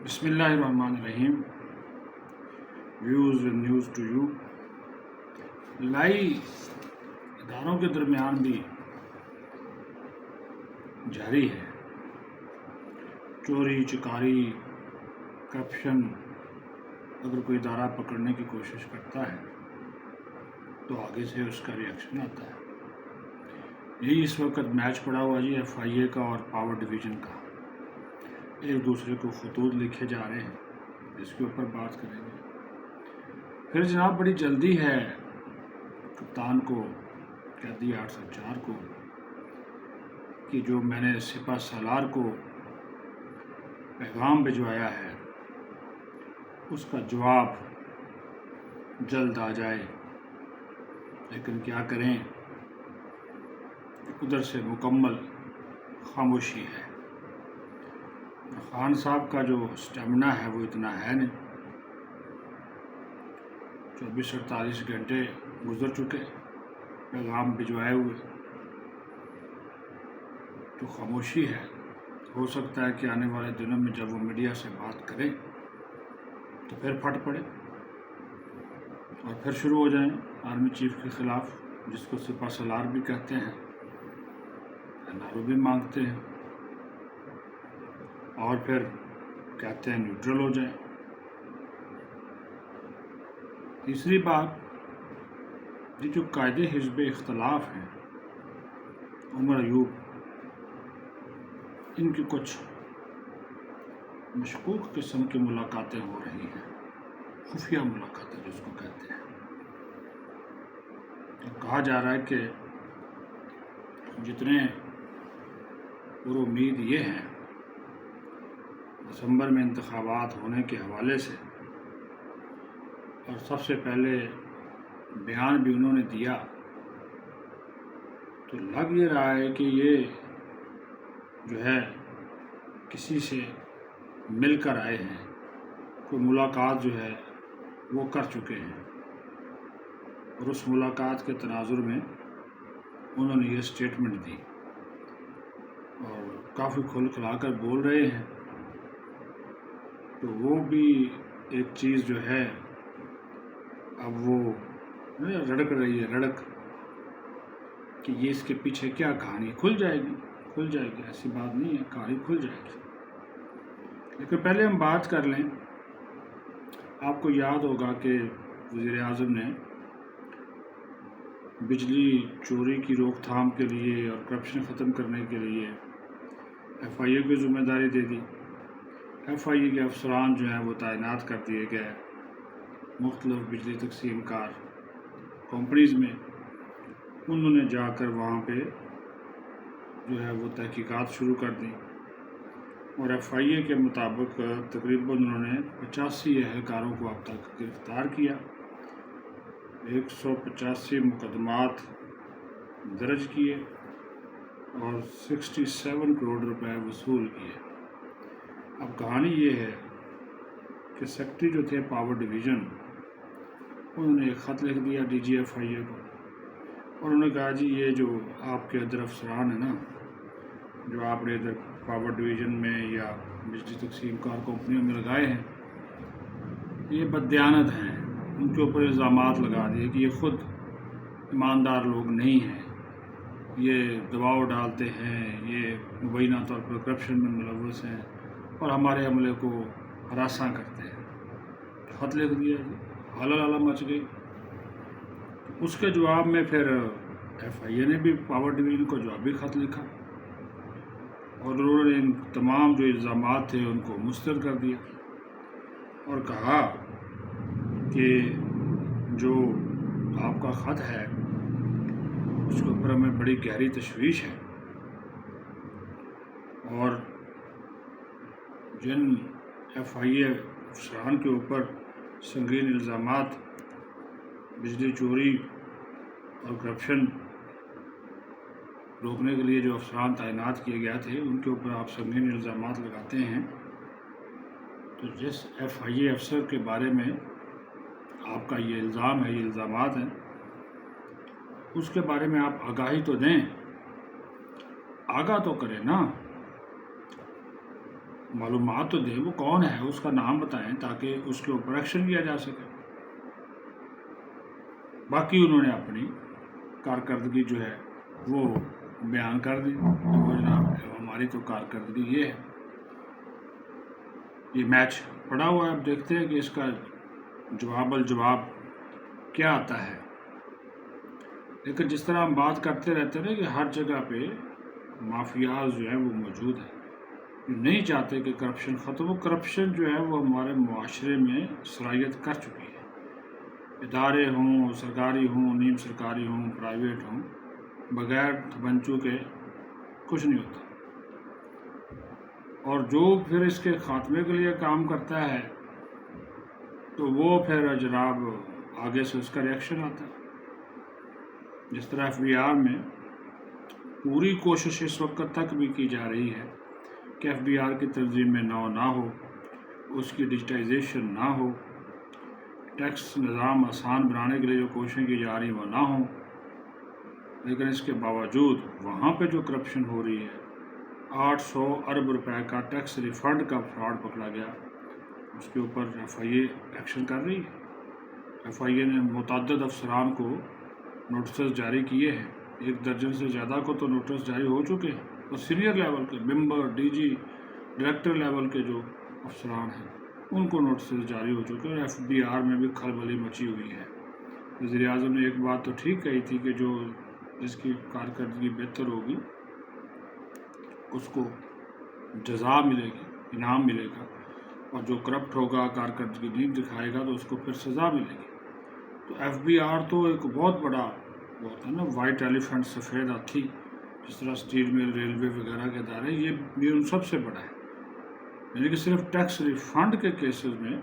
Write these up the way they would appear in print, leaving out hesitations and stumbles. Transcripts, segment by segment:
بسم اللہ الرحمن الرحیم. Views and news to you. لڑائی اداروں کے درمیان بھی جاری ہے. چوری چکاری کرپشن اگر کوئی ادارہ پکڑنے کی کوشش کرتا ہے تو آگے سے اس کا ریئیکشن آتا ہے. یہی اس وقت میچ پڑا ہوا جی ایف آئی اے کا اور پاور ڈویژن کا. ایک دوسرے کو خطوط لکھے جا رہے ہیں، اس کے اوپر بات کریں گے. پھر جناب بڑی جلدی ہے کپتان کو قیدی 804 کو کہ جو میں نے سپہ سالار کو پیغام بھجوایا ہے اس کا جواب جلد آ جائے. لیکن کیا کریں، ادھر سے مکمل خاموشی ہے. خان صاحب کا جو اسٹیمنا ہے وہ اتنا ہے نہیں. 24-48 گھنٹے گزر چکے پیغام بھجوائے ہوئے، تو خاموشی ہے. ہو سکتا ہے کہ آنے والے دنوں میں جب وہ میڈیا سے بات کریں تو پھر پھٹ پڑے اور پھر شروع ہو جائیں آرمی چیف کے خلاف، جس کو سپہ سالار بھی کہتے ہیں، نعرو بھی مانگتے ہیں، اور پھر کہتے ہیں نیوٹرل ہو جائیں. تیسری بات، یہ جو قائد حزب اختلاف ہیں عمر ایوب، ان کی کچھ مشکوک قسم کی ملاقاتیں ہو رہی ہیں، خفیہ ملاقاتیں جس کو کہتے ہیں. کہا جا رہا ہے کہ جتنے پر امید یہ ہیں دسمبر میں انتخابات ہونے کے حوالے سے، اور سب سے پہلے بیان بھی انہوں نے دیا، تو لگ یہ رہا ہے کہ یہ جو ہے کسی سے مل کر آئے ہیں، کوئی ملاقات جو ہے وہ کر چکے ہیں، اور اس ملاقات کے تناظر میں انہوں نے یہ سٹیٹمنٹ دی اور کافی کھل کھلا کر بول رہے ہیں. تو وہ بھی ایک چیز جو ہے اب وہ رڑک رہی ہے، رڑک کہ یہ اس کے پیچھے کیا کہانی. کھل جائے گی، ایسی بات نہیں ہے، کہانی کھل جائے گی. لیکن پہلے ہم بات کر لیں. آپ کو یاد ہوگا کہ وزیر اعظم نے بجلی چوری کی روک تھام کے لیے اور کرپشن ختم کرنے کے لیے ایف آئی اے کو ذمہ داری دے دی. ایف آئی اے کے افسران جو ہیں وہ تعینات کر دیے گئے مختلف بجلی تقسیم کار کمپنیز میں. انہوں نے جا کر وہاں پہ جو ہے وہ تحقیقات شروع کر دیں، اور ایف آئی اے کے مطابق تقریباً انہوں نے 85 اہلکاروں کو اب تک گرفتار کیا، 185 مقدمات درج کیے اور 67 کروڑ روپے وصول کیے. اب کہانی یہ ہے کہ سیکرٹری جو تھے پاور ڈویژن، انہوں نے ایک خط لکھ دیا ڈی جی ایف آئی اے کو، اور انہوں نے کہا جی یہ جو آپ کے ادھر افسران ہیں نا، جو آپ نے ادھر پاور ڈویژن میں یا بجلی تقسیم کار کمپنیوں میں لگائے ہیں، یہ بددیانت ہیں. ان کے اوپر الزامات لگا دیے کہ یہ خود ایماندار لوگ نہیں ہیں، یہ دباؤ ڈالتے ہیں، یہ مبینہ طور پر کرپشن میں ملوث ہیں اور ہمارے عملے کو ہراساں کرتے ہیں. خط لکھ دیا جی، حالہ مچ گئی. اس کے جواب میں پھر ایف آئی اے نے بھی پاور ڈویژن کو جوابی خط لکھا، اور انہوں نے ان تمام جو الزامات تھے ان کو مسترد کر دیا اور کہا کہ جو آپ کا خط ہے اس کے اوپر ہمیں بڑی گہری تشویش ہے، اور جن ایف آئی اے افسران کے اوپر سنگین الزامات بجلی چوری اور کرپشن روکنے کے لیے جو افسران تعینات کیے گئے تھے ان کے اوپر آپ سنگین الزامات لگاتے ہیں، تو جس ایف آئی اے افسر کے بارے میں آپ کا یہ الزام ہے، یہ الزامات ہیں، اس کے بارے میں آپ آگاہی تو دیں، آگاہ تو کریں نا. معلومات تو دیں وہ کون ہے، اس کا نام بتائیں تاکہ اس کے اوپر ایکشن لیا جا سکے۔ باقی انہوں نے اپنی کارکردگی جو ہے وہ بیان کر دی، وہ جناب ہماری تو کارکردگی یہ ہے۔ یہ میچ پڑا ہوا ہے، اب دیکھتے ہیں کہ اس کا جواب الجواب کیا آتا ہے۔ لیکن جس طرح ہم بات کرتے رہتے ہیں نا کہ ہر جگہ پہ مافیاز جو ہیں وہ موجود ہیں، نہیں چاہتے کہ کرپشن ختم ہو۔ کرپشن جو ہے وہ ہمارے معاشرے میں سرایت کر چکی ہے۔ ادارے ہوں، سرکاری ہوں، نیم سرکاری ہوں، پرائیویٹ ہوں، بغیر تھبنچو کے کچھ نہیں ہوتا۔ اور جو پھر اس کے خاتمے کے لیے کام کرتا ہے تو وہ پھر جناب آگے سے اس کا ریئیکشن آتا ہے۔ جس طرح FBI میں پوری کوشش اس وقت تک بھی کی جا رہی ہے کہ FBI کی تنظیم میں نہ ہو، اس کی ڈیجیٹائزیشن نہ ہو، ٹیکس نظام آسان بنانے کے لیے جو کوششیں کی جا رہی ہیں وہ نہ ہوں، لیکن اس کے باوجود وہاں پہ جو کرپشن ہو رہی ہے، 800 ارب روپے کا ٹیکس ریفنڈ کا فراڈ پکڑا گیا، اس کے اوپر FIA ایکشن کر رہی ہے۔ FIA نے متعدد افسران کو نوٹسز جاری کیے ہیں، 1 درجن سے زیادہ کو تو نوٹس جاری ہو چکے ہیں، اور سینئر لیول کے ممبر، DG، ڈائریکٹر لیول کے جو افسران ہیں ان کو نوٹسز جاری ہو چکے ہیں، اور FBR میں بھی کھلبلی مچی ہوئی ہے۔ وزیر اعظم نے ایک بات تو ٹھیک کہی تھی کہ جس کی کارکردگی بہتر ہوگی اس کو جزا ملے گی، انعام ملے گا، اور جو کرپٹ ہوگا، کارکردگی نہیں دکھائے گا تو اس کو پھر سزا ملے گی۔ تو FBR تو ایک بہت بڑا وہ ہوتا ہے نا، وائٹ ایلیفنٹ، سفید ہاتھی، جس طرح اسٹیل مل، ریلوے وغیرہ کے ادارے، یہ ان سب سے بڑا ہے۔ یعنی کہ صرف ٹیکس ریفنڈ کے کیسز میں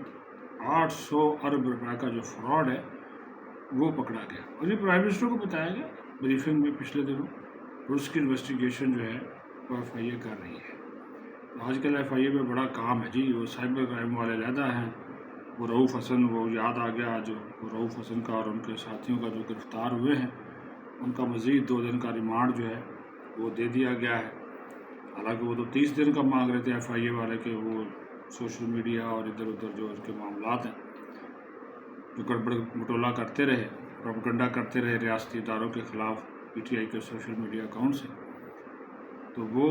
800 ارب روپے کا جو فراڈ ہے وہ پکڑا گیا، اور یہ پرائم منسٹر کو بتایا گیا بریفنگ میں پچھلے دنوں، اور اس کی انویسٹیگیشن جو ہے وہ FIA کر رہی ہے۔ آج کل FIA میں بڑا کام ہے جی، وہ سائبر کرائم والے علیحدہ ہیں، وہ رؤوف حسن، وہ یاد آ گیا جو رؤوف حسن کا اور ان کے ساتھیوں کا جو گرفتار ہوئے ہیں، ان کا مزید 2 دن کا ریمانڈ جو ہے وہ دے دیا گیا ہے۔ حالانکہ وہ تو 30 دن کا مانگ رہے تھے FIA والے، کہ وہ سوشل میڈیا اور ادھر ادھر جو ان کے معاملات ہیں جو گڑبڑ مٹولا کرتے رہے، پروپیگنڈا کرتے رہے ریاستی اداروں کے خلاف PTI کے سوشل میڈیا اکاؤنٹ سے، تو وہ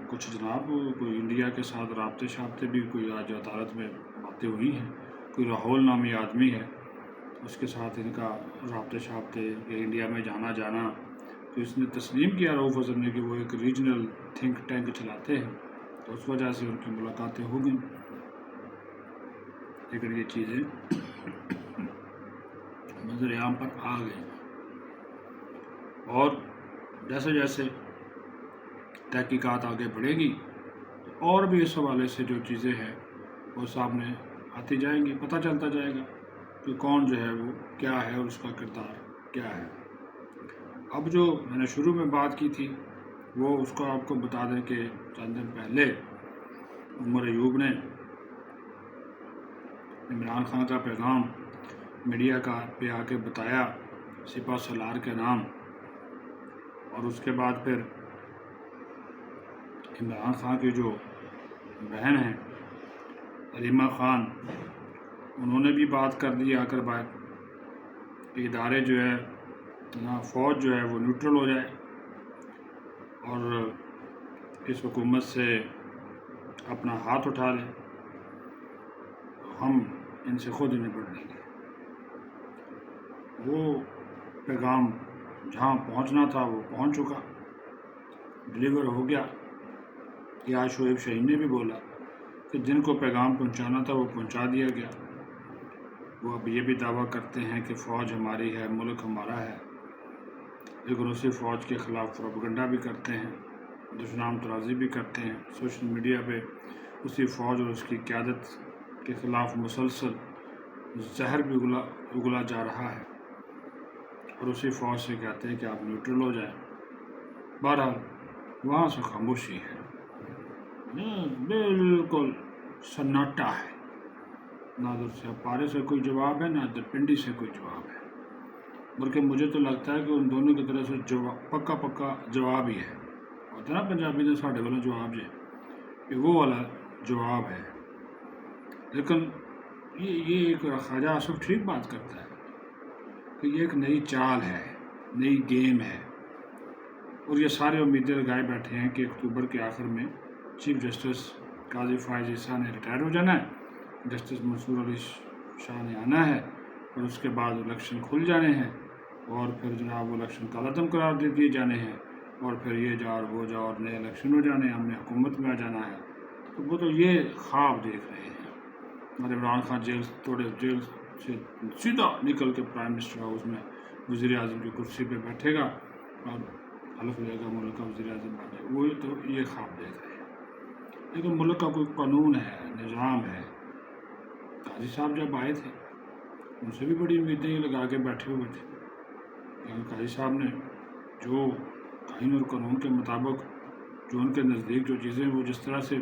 کچھ جناب کوئی انڈیا کے ساتھ رابطے شابطے بھی، کوئی آج عدالت میں باتیں ہوئی ہیں، کوئی راہول نامی آدمی ہے اس کے ساتھ ان کا رابطے شابطے، کہ انڈیا میں جانا، تو اس نے تسلیم کیا رؤوف حسن نے کہ وہ ایک ریجنل تھنک ٹینک چلاتے ہیں، تو اس وجہ سے ان کی ملاقاتیں ہو گئیں۔ لیکن یہ چیزیں نظر عام پر آ گئی، اور جیسے جیسے تحقیقات آگے بڑھے گی اور بھی اس حوالے سے جو چیزیں ہیں وہ سامنے آتی جائیں گی، پتہ چلتا جائے گا کہ کون جو ہے وہ کیا ہے اور اس کا کردار کیا ہے۔ اب جو میں نے شروع میں بات کی تھی وہ اس کو آپ کو بتا دیں کہ چند دن پہلے عمر ایوب نے عمران خان کا پیغام میڈیا کا پہ آ کے بتایا سپہ سالار کے نام، اور اس کے بعد پھر عمران خان کی جو بہن ہیں علیمہ خان، انہوں نے بھی بات کر دی آ کر بات کہ ادارے جو ہے نا، فوج جو ہے وہ نیوٹرل ہو جائے اور اس حکومت سے اپنا ہاتھ اٹھا لیں، ہم ان سے خود نپٹ لیں گے۔ وہ پیغام جہاں پہنچنا تھا وہ پہنچ چکا، ڈلیور ہو گیا۔ یا شعیب شہین نے بھی بولا کہ جن کو پیغام پہنچانا تھا وہ پہنچا دیا گیا۔ وہ اب یہ بھی دعویٰ کرتے ہیں کہ فوج ہماری ہے، ملک ہمارا ہے، لیکن اسی فوج کے خلاف پروپیگنڈا بھی کرتے ہیں، دشنام ترازی بھی کرتے ہیں، سوشل میڈیا پہ اسی فوج اور اس کی قیادت کے خلاف مسلسل زہر بھی اگلا جا رہا ہے، اور اسی فوج سے کہتے ہیں کہ آپ نیوٹرل ہو جائیں۔ بہرحال وہاں سے خاموشی ہے، بالکل سناٹا ہے، نہ ادھر سے پارے سے کوئی جواب ہے، نہ ادھر پنڈی سے کوئی جواب ہے، بلکہ مجھے تو لگتا ہے کہ ان دونوں کی طرف سے پکا جواب ہی ہے، ہوتا ہے نا پنجابی نے ساڈے والوں جواب جے، کہ وہ والا جواب ہے. لیکن یہ ایک خواجہ آصف ٹھیک بات کرتا ہے کہ یہ ایک نئی چال ہے، نئی گیم ہے، اور یہ سارے امیدیں لگائے بیٹھے ہیں کہ اکتوبر کے آخر میں چیف جسٹس قاضی فائز عیسیٰ نے ریٹائر ہو جانا ہے، جسٹس منصور علی شاہ نے آنا ہے، اور اس کے بعد الیکشن کھل جانے ہیں، اور پھر جناب وہ الیکشن کالعدم قرار دے دیے جانے ہیں، اور پھر یہ جا اور وہ جا اور نئے الیکشن ہو جانے ہیں، ہم نے حکومت میں آ جانا ہے. تو وہ تو یہ خواب دیکھ رہے ہیں. اور عمران خان جیل سے سیدھا نکل کے پرائم منسٹر ہاؤس میں وزیر اعظم کی کرسی پہ بیٹھے گا اور حلف لے گا ملک کا وزیر اعظم بنے. وہ تو یہ خواب دیکھ رہے ہیں. لیکن ملک کا کوئی قانون ہے، نظام ہے. قاضی صاحب جب آئے تھے ان سے بھی بڑی امیدیں یہ لگا کے بیٹھے ہوئے تھے. لیکن قاضی صاحب نے جو آئین اور قانون کے مطابق جو ان کے نزدیک جو چیزیں وہ جس طرح سے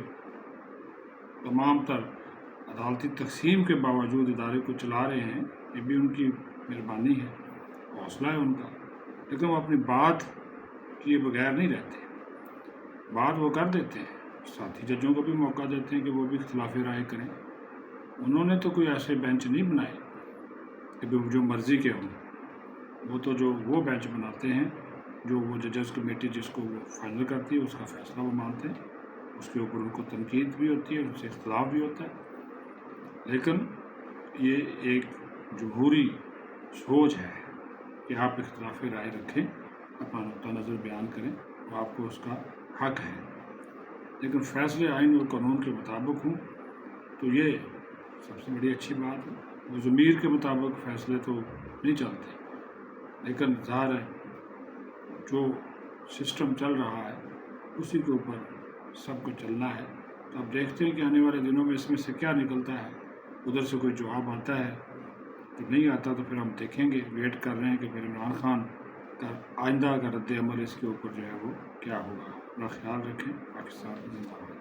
تمام تر عدالتی تقسیم کے باوجود ادارے کو چلا رہے ہیں، یہ بھی ان کی مہربانی ہے، حوصلہ ہے ان کا. لیکن وہ اپنی بات کیے بغیر نہیں رہتے. بات وہ کر دیتے ہیں، ساتھی ججوں کو بھی موقع دیتے ہیں کہ وہ بھی اختلاف رائے کریں. انہوں نے تو کوئی ایسے بینچ نہیں بنائے کہ جو مرضی کے ہوں. وہ تو جو وہ بینچ بناتے ہیں جو وہ ججز کمیٹی جس کو وہ فائنل کرتی ہے اس کا فیصلہ وہ مانتے ہیں. اس کے اوپر ان کو تنقید بھی ہوتی ہے، ان سے اختلاف بھی ہوتا ہے. لیکن یہ ایک جمہوری سوچ ہے کہ آپ اختلاف رائے رکھیں، اپنا نقطہ نظر بیان کریں، اور آپ کو اس کا حق ہے. لیکن فیصلے آئین اور قانون کے مطابق ہوں تو یہ سب سے بڑی اچھی بات ہے. وہ ضمیر کے مطابق فیصلے تو نہیں چلتے. لیکن ظاہر ہے جو سسٹم چل رہا ہے اسی کے اوپر سب کو چلنا ہے. تو اب دیکھتے ہیں کہ آنے والے دنوں میں اس میں سے کیا نکلتا ہے. ادھر سے کوئی جواب آتا ہے تو نہیں آتا تو پھر ہم دیکھیں گے. ویٹ کر رہے ہیں کہ پھر عمران خان کا آئندہ کا رد عمل اس کے اوپر جو ہے وہ کیا ہوگا. اپنا خیال رکھیں. پاکستان زندہ باد.